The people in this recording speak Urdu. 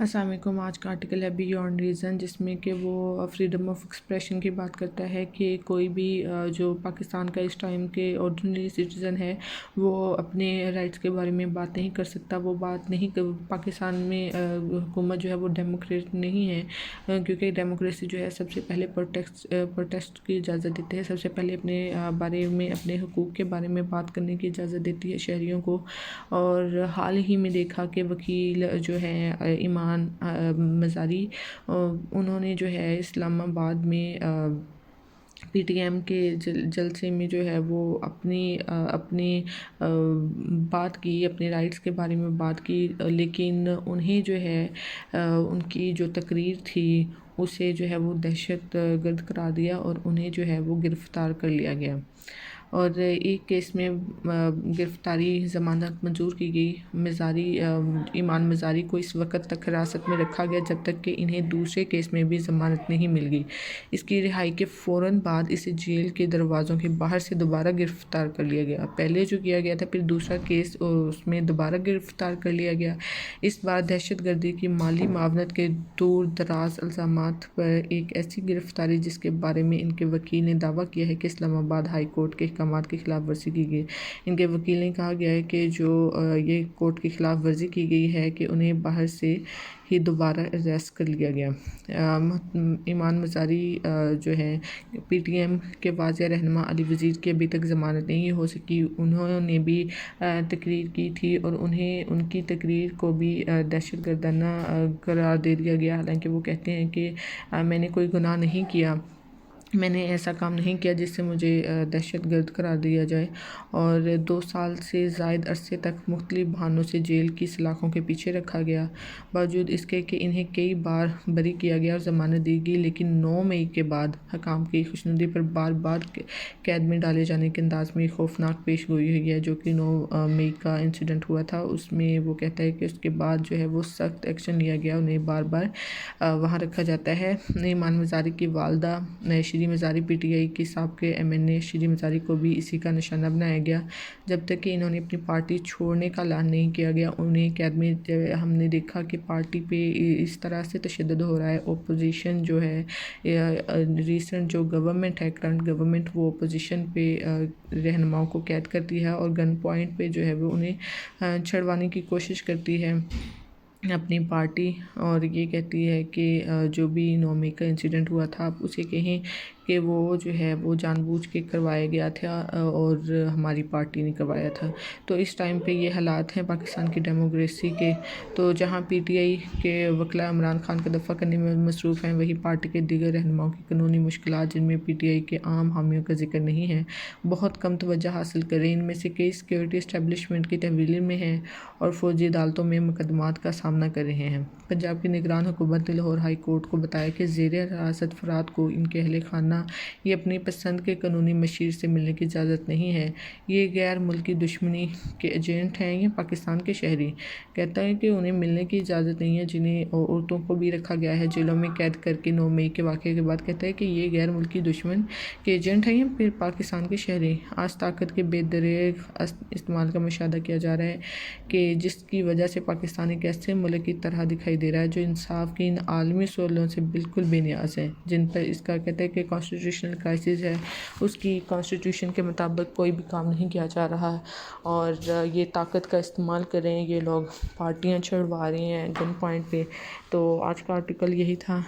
السلام علیکم۔ آج کا آرٹیکل ہے بیونڈ ریزن، جس میں کہ وہ فریڈم آف ایکسپریشن کی بات کرتا ہے کہ کوئی بھی جو پاکستان کا اس ٹائم کے آرڈنری سٹیزن ہے وہ اپنے رائٹس کے بارے میں بات نہیں کر سکتا۔ وہ بات نہیں پاکستان میں حکومت جو ہے وہ ڈیموکریٹ نہیں ہے، کیونکہ ڈیموکریسی جو ہے سب سے پہلے پروٹیسٹ کی اجازت دیتے ہیں، سب سے پہلے اپنے بارے میں، اپنے حقوق کے بارے میں بات کرنے کی اجازت دیتی ہے شہریوں کو۔ اور حال ہی میں دیکھا کہ وکیل جو ہیں ایمان مزاری، انہوں نے جو ہے اسلام آباد میں پی ٹی ایم کے جلسے میں جو ہے وہ اپنی بات کی، اپنے رائٹس کے بارے میں بات کی، لیکن انہیں جو ہے ان کی جو تقریر تھی اسے جو ہے وہ دہشت گرد قرار دیا اور انہیں جو ہے وہ گرفتار کر لیا گیا۔ اور ایک کیس میں گرفتاری ضمانت منظور کی گئی۔ ایمان مزاری کو اس وقت تک حراست میں رکھا گیا جب تک کہ انہیں دوسرے کیس میں بھی ضمانت نہیں مل گئی۔ اس کی رہائی کے فوراً بعد اسے جیل کے دروازوں کے باہر سے دوبارہ گرفتار کر لیا گیا۔ پہلے جو کیا گیا تھا، پھر دوسرا کیس اس میں دوبارہ گرفتار کر لیا گیا۔ اس بار دہشت گردی کی مالی معاونت کے دور دراز الزامات پر ایک ایسی گرفتاری جس کے بارے میں ان کے وکیل نے دعویٰ کیا ہے کہ اسلام آباد ہائی کورٹ کے احکامات کی خلاف ورزی کی گئی۔ ان کے وکیل نے کہا گیا ہے کہ جو یہ کورٹ کی خلاف ورزی کی گئی ہے کہ انہیں باہر سے ہی دوبارہ اریسٹ کر لیا گیا۔ ایمان مزاری جو ہے پی ٹی ایم کے واضح رہنما علی وزیر کی ابھی تک ضمانت نہیں ہو سکی۔ انہوں نے بھی تقریر کی تھی اور ان کی تقریر کو بھی دہشت گردانہ قرار دے دیا گیا، حالانکہ وہ کہتے ہیں کہ میں نے کوئی گناہ نہیں کیا، میں نے ایسا کام نہیں کیا جس سے مجھے دہشت گرد قرار دیا جائے۔ اور 2 سال سے زائد عرصے تک مختلف بہانوں سے جیل کی سلاخوں کے پیچھے رکھا گیا، باوجود اس کے کہ انہیں کئی بار بری کیا گیا اور ضمانت دی گئی، لیکن 9 مئی کے بعد حکام کی خوشنودی پر بار بار قید میں ڈالے جانے کے انداز میں خوفناک پیش گوئی ہوئی ہے، جو کہ 9 مئی کا انسیڈنٹ ہوا تھا۔ اس میں وہ کہتا ہے کہ اس کے بعد جو ہے وہ سخت ایکشن لیا گیا، انہیں بار بار وہاں رکھا جاتا ہے۔ ایمان مزاری کی والدہ شری مزاری پی ٹی آئی کی سابق ایم این اے شری مزاری کو بھی اسی کا نشانہ بنایا گیا، جب تک کہ انہوں نے اپنی پارٹی چھوڑنے کا اعلان نہیں کیا گیا۔ انہیں قید میں ہم نے دیکھا کہ پارٹی پہ اس طرح سے تشدد ہو رہا ہے، اپوزیشن جو ہے، ریسنٹ جو گورنمنٹ ہے، کرنٹ گورنمنٹ، وہ اپوزیشن پہ رہنماؤں کو قید کرتی ہے اور گن پوائنٹ پہ جو ہے وہ انہیں چھڑوانے کی کوشش کرتی ہے اپنی پارٹی، اور یہ کہتی ہے کہ جو بھی 9 مئی کا انسیڈنٹ ہوا تھا آپ اسے کہیں کہ وہ جو ہے وہ جان بوجھ کے کروایا گیا تھا اور ہماری پارٹی نے کروایا تھا۔ تو اس ٹائم پہ یہ حالات ہیں پاکستان کی ڈیموکریسی کے۔ تو جہاں پی ٹی آئی کے وکلاء عمران خان کا دفاع کرنے میں مصروف ہیں، وہی پارٹی کے دیگر رہنماؤں کی قانونی مشکلات، جن میں پی ٹی آئی کے عام حامیوں کا ذکر نہیں ہے، بہت کم توجہ حاصل کر رہے ہیں۔ ان میں سے کئی سیکورٹی اسٹیبلشمنٹ کی تحویل میں ہیں اور فوجی عدالتوں میں مقدمات کا سامنا کر رہے ہیں۔ پنجاب کی نگران حکومت نے لاہور ہائی کورٹ کو بتایا کہ زیر حراست افراد کو ان کے اہل خانہ یہ اپنی پسند کے قانونی مشیر سے ملنے کی اجازت نہیں ہے۔ یہ غیر ملکی دشمنی کے ایجنٹ ہیں یا پاکستان کے شہری؟ کہتا ہے کہ انہیں ملنے کی اجازت نہیں ہے، جنہیں عورتوں کو بھی رکھا گیا ہے جیلوں میں قید کر کے 9 مئی کے واقعے کے بعد۔ کہتا ہے کہ یہ غیر ملکی دشمن کے ایجنٹ ہیں یا پھر پاکستان کے شہری؟ آج طاقت کے بے دریغ استعمال کا مشاہدہ کیا جا رہا ہے کہ جس کی وجہ سے پاکستان ایک ایسے ملک کی طرح دکھائی دے رہا ہے جو انصاف کی ان عالمی اصولوں سے بالکل بے نیاز ہے، جن پر اس کا کہتا ہے کہ کانسٹیٹیوشنل کرائسس ہے، اس کی کانسٹیٹیوشن کے مطابق کوئی بھی کام نہیں کیا جا رہا، اور یہ طاقت کا استعمال کر رہے ہیں یہ لوگ، پارٹیاں چھڑوا رہے ہیں گن پوائنٹ پہ۔ تو آج کا آرٹیکل یہی تھا۔